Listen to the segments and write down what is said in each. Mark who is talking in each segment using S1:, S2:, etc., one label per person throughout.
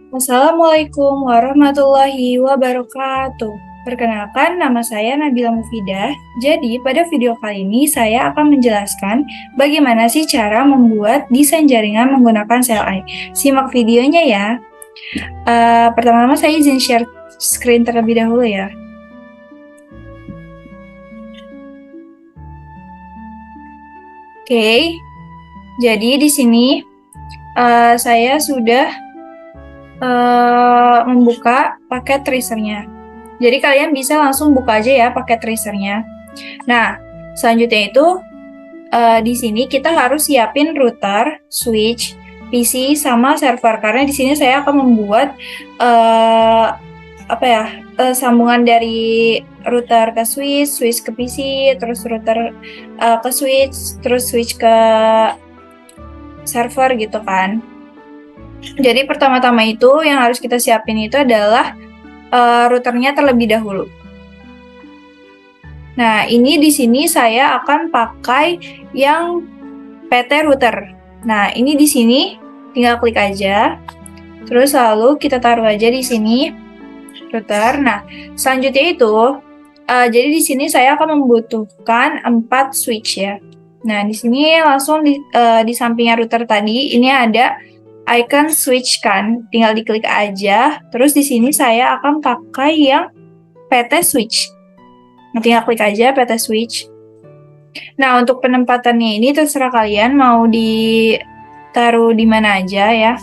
S1: Assalamualaikum warahmatullahi wabarakatuh. Perkenalkan, nama saya Nabila Mufidah. Jadi, pada video kali ini saya akan menjelaskan bagaimana sih cara membuat desain jaringan menggunakan CLI. Simak videonya ya. Pertama-tama saya izin share screen terlebih dahulu ya. Oke, jadi di sini saya sudah membuka paket tracernya. Jadi kalian bisa langsung buka aja ya paket tracernya. Nah, selanjutnya itu di sini kita harus siapin router, switch, PC sama server karena di sini saya akan membuat sambungan dari router ke switch, switch ke PC, terus router ke switch, terus switch ke server gitu kan. Jadi pertama-tama itu yang harus kita siapin itu adalah routernya terlebih dahulu. Nah, ini di sini saya akan pakai yang PT router. Nah, ini di sini tinggal klik aja. Terus lalu kita taruh aja di sini router. Nah, selanjutnya itu jadi di sini saya akan membutuhkan 4 switch ya. Nah, di sini langsung di sampingnya router tadi ini ada icon switch kan, tinggal diklik aja. Terus di sini saya akan pakai yang PT switch. Nah, tinggal klik aja PT switch. Nah, untuk penempatannya ini terserah kalian mau ditaruh di mana aja ya.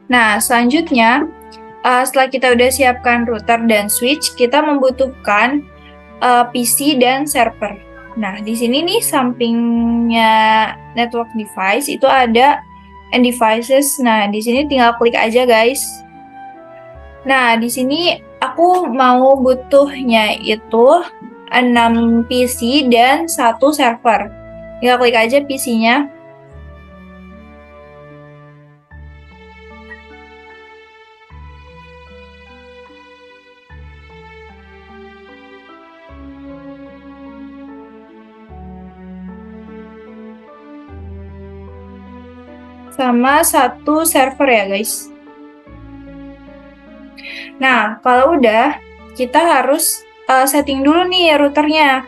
S1: Nah, selanjutnya setelah kita udah siapkan router dan switch, kita membutuhkan PC dan server. Nah, di sini nih sampingnya network device itu ada end devices. Nah, di sini tinggal klik aja guys. Nah, di sini aku mau butuhnya itu 6 PC dan 1 server. Tinggal klik aja PC-nya. Sama 1 server ya guys. Nah, kalau udah, kita harus setting dulu nih routernya.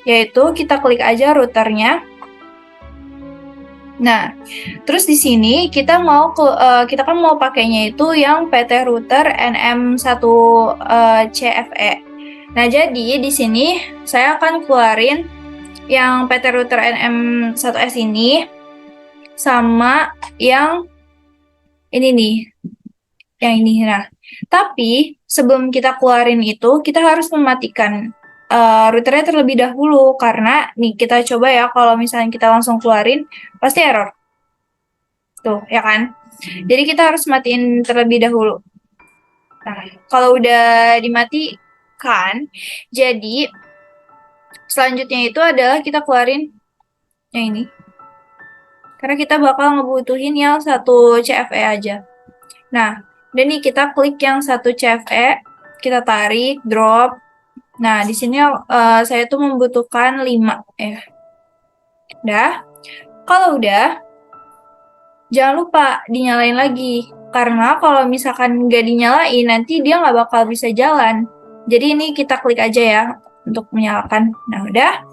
S1: Yaitu kita klik aja routernya. Nah, terus di sini kita kan mau pakainya itu yang PT router NM1 CFE. Nah, jadi di sini saya akan keluarin yang PT router NM1S ini sama yang ini nih, yang ini. Nah, tapi sebelum kita keluarin itu, kita harus mematikan routernya terlebih dahulu karena nih kita coba ya kalau misalnya kita langsung keluarin pasti error. Tuh, ya kan? Jadi kita harus matiin terlebih dahulu. Nah, kalau udah dimatikan, jadi selanjutnya itu adalah kita keluarin yang ini. Karena kita bakal ngebutuhin yang 1 CFE aja. Nah, dan nih kita klik yang 1 CFE, kita tarik, drop. Nah, di sini saya tuh membutuhkan 5 ya. Udah. Kalau udah, jangan lupa dinyalain lagi. Karena kalau misalkan nggak dinyalain, nanti dia nggak bakal bisa jalan. Jadi ini kita klik aja ya untuk menyalakan. Nah, udah.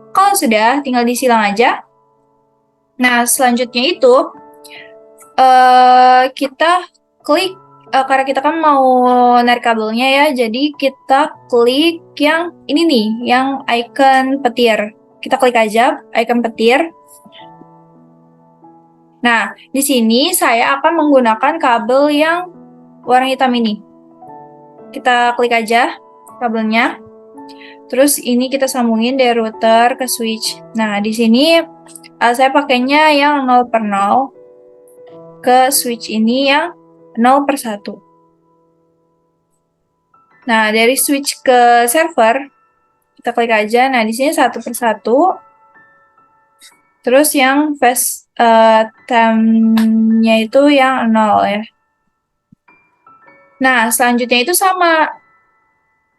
S1: Kalau sudah, tinggal disilang aja. Nah, selanjutnya itu kita klik karena kita kan mau narik kabelnya ya, jadi kita klik yang ini nih, yang icon petir. Kita klik aja icon petir. Nah, di sini saya akan menggunakan kabel yang warna hitam ini. Kita klik aja kabelnya. Terus ini kita sambungin dari router ke switch. Nah, di sini saya pakainya yang 0/0 ke switch ini yang 0/1. Nah, dari switch ke server, kita klik aja. Nah, di sini 1/1. Terus yang fast time-nya itu yang 0 ya. Nah, selanjutnya itu sama.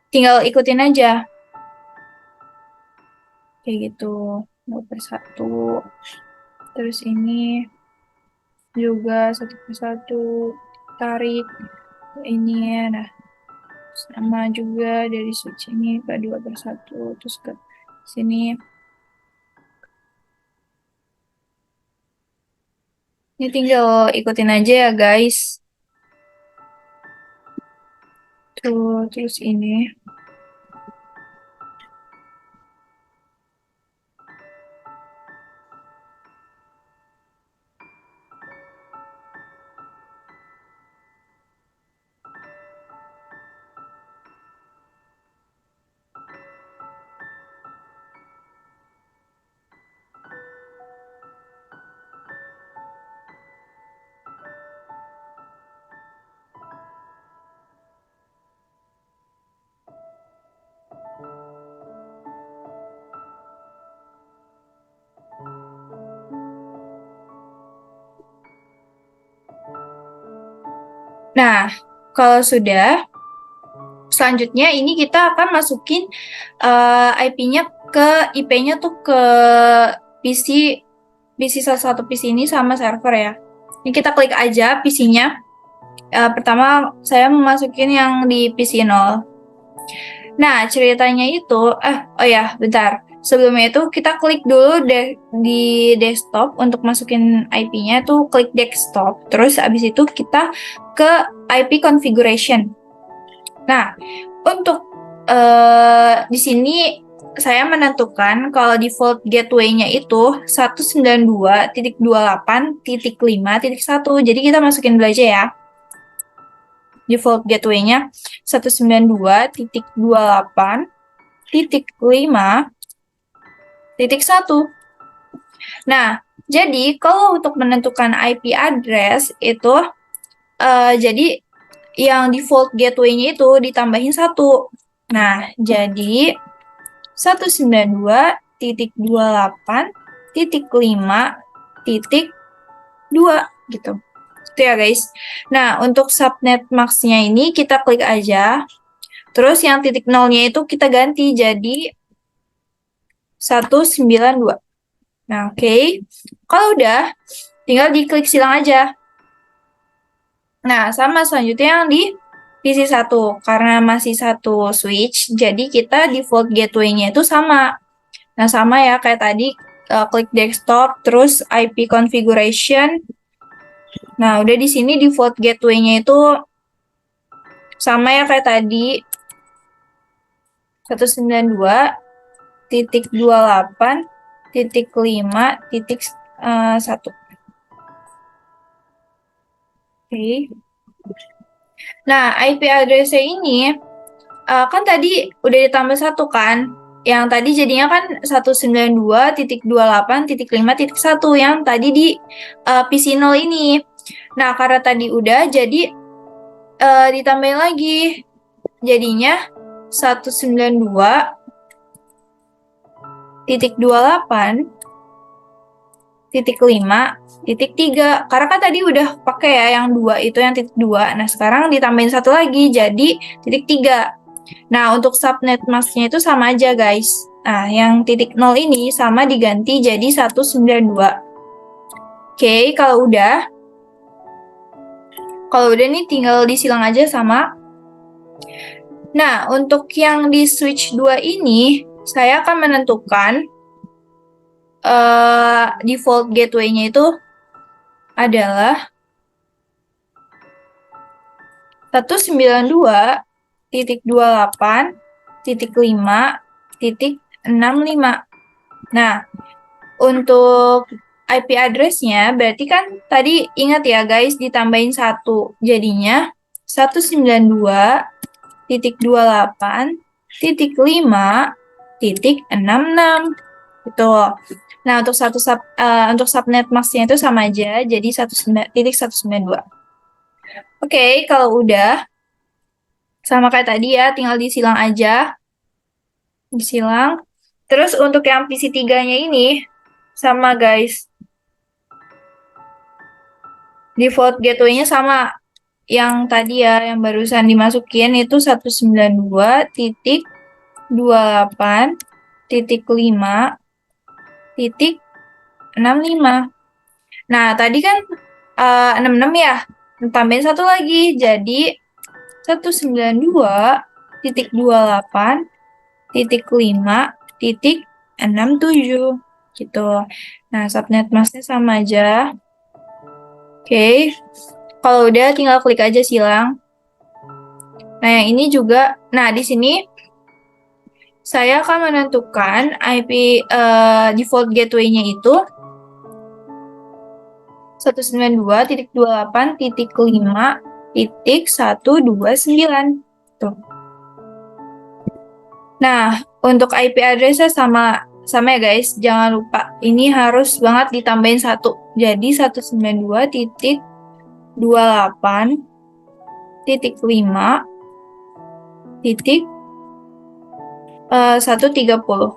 S1: Tinggal ikutin aja. Kayak gitu. 0/1. Terus ini juga satu persatu tarik ke ini ya. Nah, sama juga dari switch ini ke 2/1 terus ke sini. Ini tinggal ikutin aja ya guys. Tuh, terus ini. Nah, kalau sudah, selanjutnya ini kita akan masukin IP-nya ke IP-nya tuh ke PC salah satu PC ini sama server ya. Ini kita klik aja PC-nya. Pertama saya memasukin yang di PC 0. Nah, ceritanya itu, oh ya, bentar. Sebelumnya itu kita klik dulu di desktop untuk masukin IP-nya tuh klik desktop. Terus abis itu kita ke IP configuration. Nah, untuk di sini saya menentukan kalau default gateway-nya itu 192.28.5.1. Jadi kita masukin dulu aja ya. Default gateway-nya 192.28.5.1. Nah, jadi kalau untuk menentukan IP address itu jadi yang default gateway-nya itu ditambahin 1. Nah, jadi 192.28.5.2 gitu. Itu ya guys. Nah, untuk subnet max-nya ini kita klik aja. Terus yang titik nolnya itu kita ganti jadi 192. Nah, oke. Kalau udah, tinggal diklik silang aja. Nah, sama selanjutnya yang di PC 1. Karena masih satu switch, jadi kita default gateway-nya itu sama. Nah, sama ya kayak tadi, klik desktop, terus IP configuration. Nah, udah di sini default gateway-nya itu sama ya kayak tadi, 192.28.5.1. Oke. Nah, IP address-nya ini kan tadi udah ditambah 1 kan? Yang tadi jadinya kan 192.28.5.1 yang tadi di PC 0 ini. Nah, karena tadi udah jadi ditambahin lagi. Jadinya 192.28.5.3. Karena kan tadi udah pakai ya yang 2 itu yang titik 2. Nah, sekarang ditambahin 1 lagi jadi titik 3. Nah, untuk subnet mask-nya itu sama aja, guys. Nah, yang titik 0 ini sama diganti jadi 192. Oke, kalau udah nih tinggal disilang aja sama. Nah, untuk yang di switch 2 ini, saya akan menentukan default gateway-nya itu adalah 192.28.5.65. Nah, untuk IP address-nya berarti kan tadi ingat ya guys ditambahin 1. Jadinya 192.28.5.66 gitu. Nah, untuk untuk subnet mask-nya itu sama aja jadi 1.192. Oke, kalau udah sama kayak tadi ya, tinggal disilang aja. Disilang. Terus untuk yang PC 3-nya ini sama guys. Default gateway-nya sama yang tadi ya, yang barusan dimasukin itu 192.28.5.65. Nah, tadi kan 66 ya. Tambahin satu lagi, jadi 192.28.5.67 gitu. Nah, subnet masknya sama aja. Oke. Kalau udah tinggal klik aja silang. Nah, yang ini juga, nah di sini saya akan menentukan IP default gateway-nya itu 192.28.5.129. Tuh. Nah, untuk IP address-nya sama ya guys, jangan lupa ini harus banget ditambahin 1. Jadi 192.28.5.130.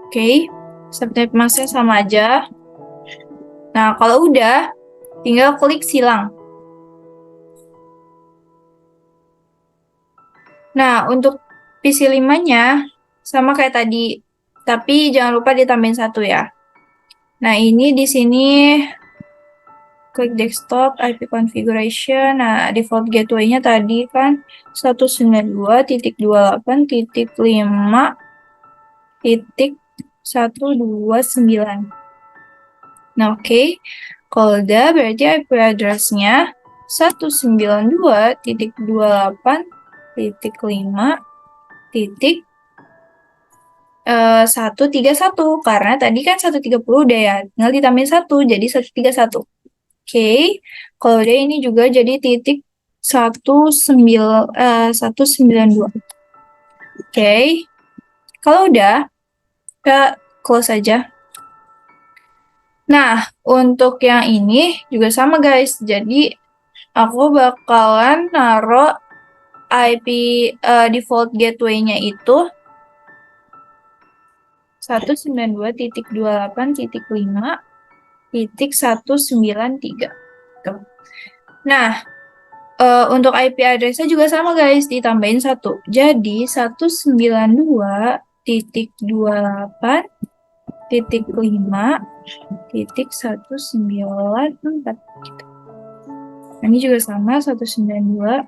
S1: Oke, subnet masknya sama aja. Nah, kalau udah, tinggal klik silang. Nah, untuk PC 5-nya sama kayak tadi, tapi jangan lupa ditambahin 1 ya. Nah, ini di sini klik desktop, IP configuration. Nah, default gateway-nya tadi kan 192.28.5.129. Nah, oke. Kalau udah, berarti IP address-nya 192.28.5.131 karena tadi kan 130 udah ya, tinggal ditambahin 1 jadi 131. Oke, kalau udah ini juga jadi titik 192. Oke, kalau udah kita close aja. Nah, untuk yang ini juga sama guys. Jadi aku bakalan naruh IP default gateway-nya itu 192.28.5.193. Tuh. Nah, untuk IP address-nya juga sama guys, ditambahin 1. Jadi 192.28.5.194 gitu. Ini juga sama 192.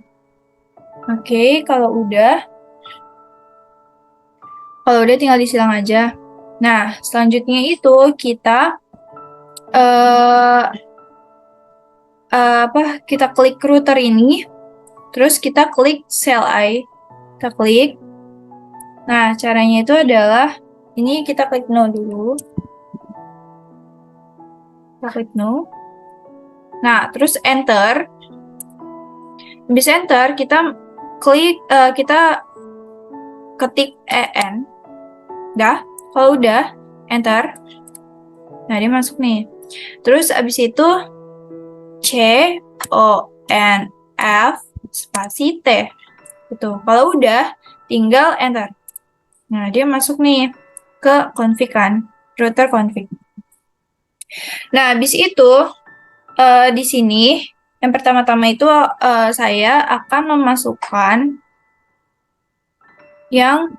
S1: Oke, kalau udah tinggal disilang aja. Nah, selanjutnya itu kita kita klik router ini, terus kita klik cell I, kita klik. Nah, caranya itu adalah ini kita klik no dulu. Kita klik no. Nah, terus enter. Habis enter, kita klik, kita ketik en. Dah, kalau udah, enter. Nah, dia masuk nih. Terus abis itu CONF spasi T. Gitu. Kalau udah, tinggal enter. Nah, dia masuk nih ke config kan, router config. Nah, abis itu di sini yang pertama-tama itu saya akan memasukkan yang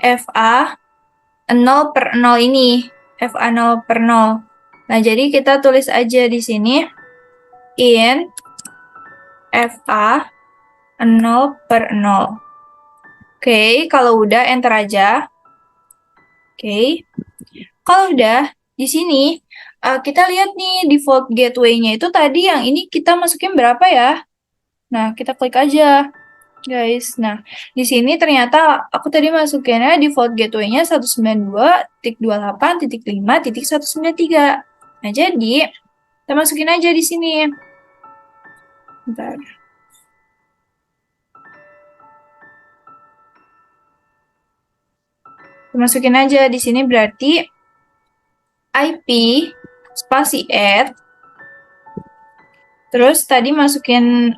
S1: FA 0/0 ini, FA 0/0. Nah, jadi kita tulis aja di sini in FA 0/0. Oke, kalau udah enter aja. Oke. Kalau udah di sini kita lihat nih default gateway-nya itu tadi yang ini kita masukin berapa ya? Nah, kita klik aja, guys. Nah, di sini ternyata aku tadi masukinnya default gateway-nya 192.28.5.193. Nah, jadi kita masukin aja di sini. Bentar. Kita masukin aja di sini berarti IP spasi add. Terus tadi masukin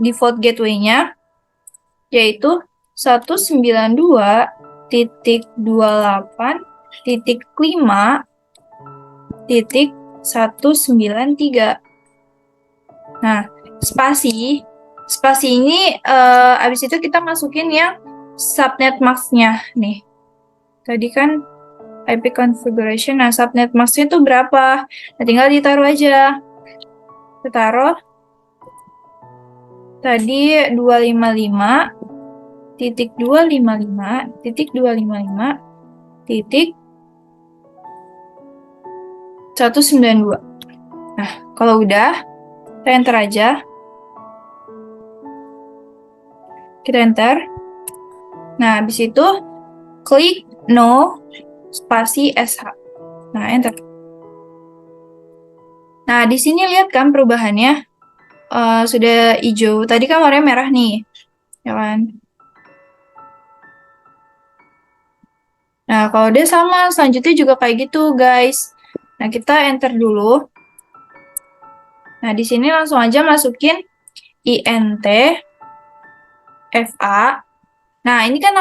S1: default gateway-nya yaitu 192.28.5.193. Nah, spasi ini abis itu kita masukin yang subnet mask-nya nih. Tadi kan IP configuration. Nah, subnet masknya itu berapa? Nah, tinggal ditaruh aja. Kita taruh tadi 255.255.192. Nah, kalau udah, kita enter aja. Kita enter. Nah, habis itu klik no spasi SH. Nah, enter. Nah, di sini lihat kan perubahannya. Sudah hijau. Tadi kan warnanya merah nih. Ya kan? Nah, kalau dia sama, selanjutnya juga kayak gitu, guys. Nah, kita enter dulu. Nah, di sini langsung aja masukin INT FA. Nah, ini kan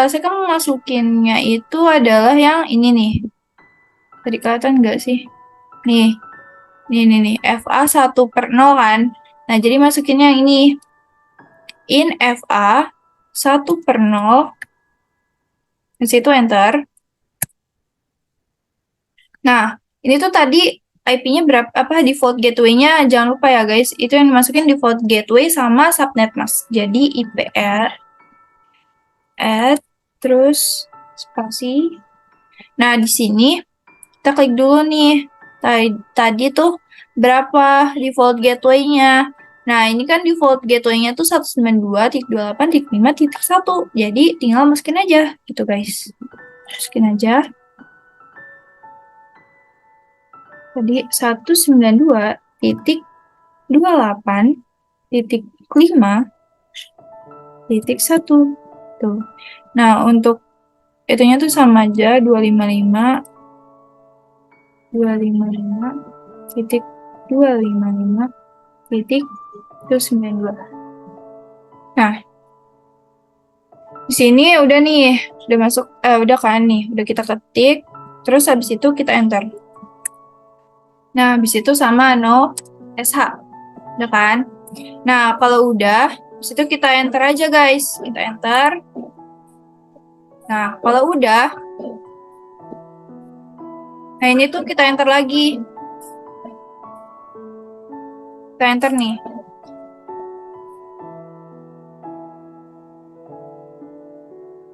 S1: saya kan masukinnya itu adalah yang ini nih. Tadi kelihatan nggak sih? Nih. Nih. FA 1/0 kan. Nah, jadi masukinnya yang ini. In FA 1/0. Di situ enter. Nah, ini tuh tadi IP-nya berapa, default gateway-nya jangan lupa ya guys, itu yang dimasukin default gateway sama subnet mask. Jadi IPR add terus spasi. Nah, di sini kita klik dulu nih. Tadi tuh berapa default gateway-nya. Nah, ini kan default gateway-nya tuh 192.28.5.1. Jadi tinggal masukin aja gitu guys. Masukin aja. Tadi 192.28.5.1. Tuh. Nah, untuk itunya tuh sama aja 255.255.255.92. Nah, di sini udah nih, udah masuk, udah kan nih, udah kita ketik, terus habis itu kita enter. Nah, habis itu sama no SH, udah kan? Nah, kalau udah, habis itu kita enter aja guys, kita enter. Nah, kalau udah, nah ini tuh kita enter lagi. Kita enter nih.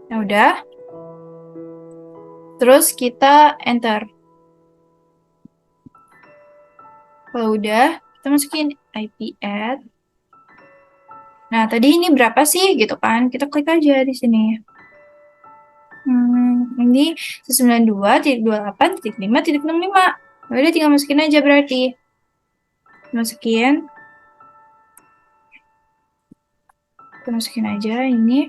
S1: Nah, udah. Terus kita enter. Kalau udah, kita masukin IP add. Nah, tadi ini berapa sih gitu kan? Kita klik aja di sini. Ini 192.28.5.65. Udah tinggal masukin aja berarti. Masukin. Kita masukin aja ini.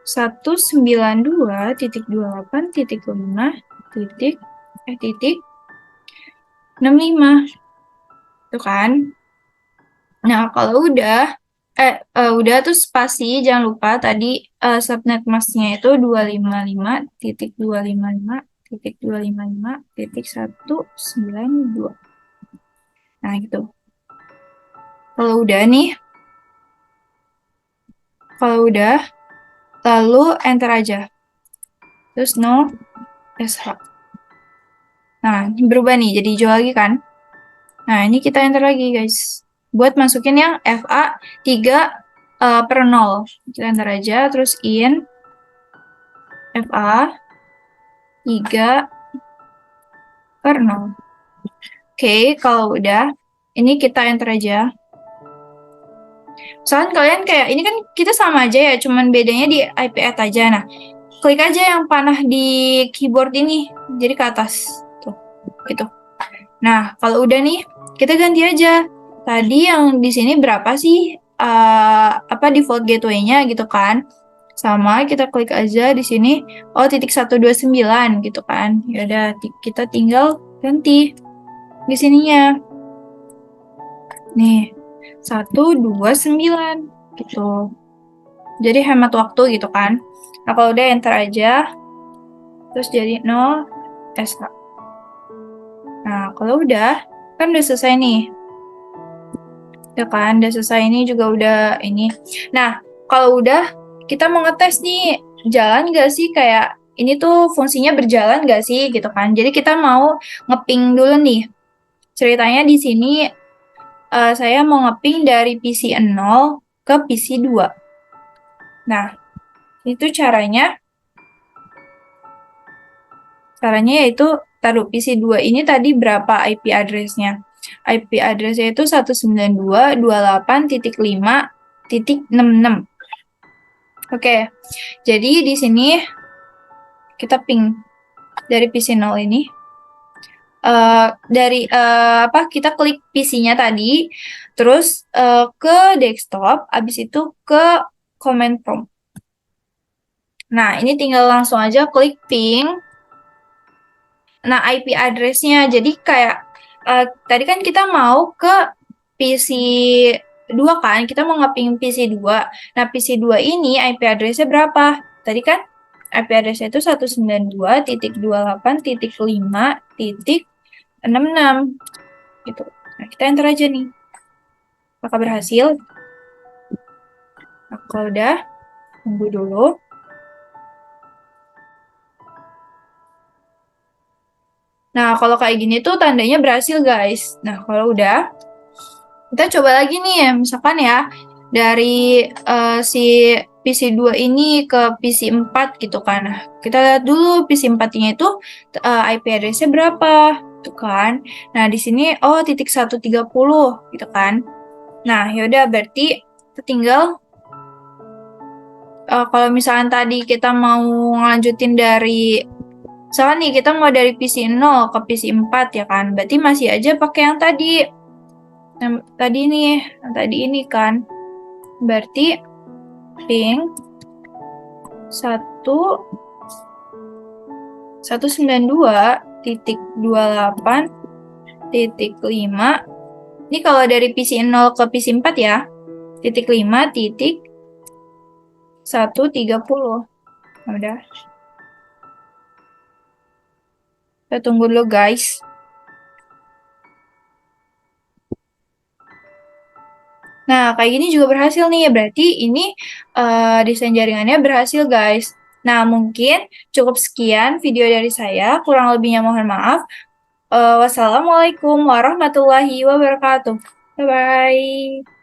S1: 192.28.5.65 itu kan. Nah, kalau udah tuh spasi, jangan lupa tadi subnet masknya itu 255.255.255.192. Nah, gitu. Kalau udah nih, lalu enter aja. Terus no SH. Nah, ini berubah nih, jadi hijau lagi kan. Nah, ini kita enter lagi guys. Buat masukin yang FA 3/0. Kita enter aja, terus in FA 3/0. Oke, kalau udah, ini kita enter aja. Soalnya kalian kayak, ini kan kita sama aja ya, cuman bedanya di IP add aja. Nah, klik aja yang panah di keyboard ini, jadi ke atas. Tuh, gitu. Nah, kalau udah nih, kita ganti aja. Tadi yang di sini berapa sih default gateway-nya gitu kan? Sama kita klik aja di sini, .129 gitu kan. Ya udah, kita tinggal ganti di sininya. Nih, 129 gitu. Jadi hemat waktu gitu kan. Nah, kalau udah enter aja, terus jadi 0 SH. Nah, kalau udah, kan udah selesai nih. Ya kan, udah selesai, ini juga udah ini. Nah, kalau udah, kita mau ngetes nih jalan nggak sih, kayak ini tuh fungsinya berjalan nggak sih gitu kan. Jadi kita mau ngeping dulu nih. Ceritanya di sini saya mau ngeping dari PC 0 ke PC 2. Nah, itu caranya yaitu taruh PC 2 ini tadi berapa IP address-nya? IP address-nya itu 192.28.5.66. Oke, jadi di sini kita ping dari PC 0 ini. Kita klik PC-nya tadi, terus ke desktop, abis itu ke command prompt. Nah, ini tinggal langsung aja klik ping. Nah, IP address-nya, jadi kayak tadi kan kita mau ke PC 2 kan, kita mau ngeping PC 2. Nah, PC 2 ini IP address-nya berapa? Tadi kan IP address-nya itu 192.28.5.66 gitu. Nah, kita enter aja nih. Apakah berhasil? Nah, kalau udah, tunggu dulu. Nah, kalau kayak gini tuh tandanya berhasil, guys. Nah, kalau udah, kita coba lagi nih ya, misalkan ya, dari si PC 2 ini ke PC 4 gitu kan. Nah, kita lihat dulu PC 4-nya itu IP address-nya berapa, gitu kan. Nah, di sini, oh, titik 130, gitu kan. Nah, yaudah, berarti kita tinggal, kalau misalkan tadi kita mau ngelanjutin dari, misalkan nih kita mau dari PC 0 ke PC 4 ya kan, berarti masih aja pakai yang tadi. Yang tadi ini kan. Berarti ping 192.28.5. Ini kalau dari PC 0 ke PC 4 ya. Titik 5 titik 130. Udah. Kita tunggu dulu guys. Nah, kayak gini juga berhasil nih. Berarti ini desain jaringannya berhasil, guys. Nah, mungkin cukup sekian video dari saya. Kurang lebihnya mohon maaf. Wassalamualaikum warahmatullahi wabarakatuh. Bye-bye.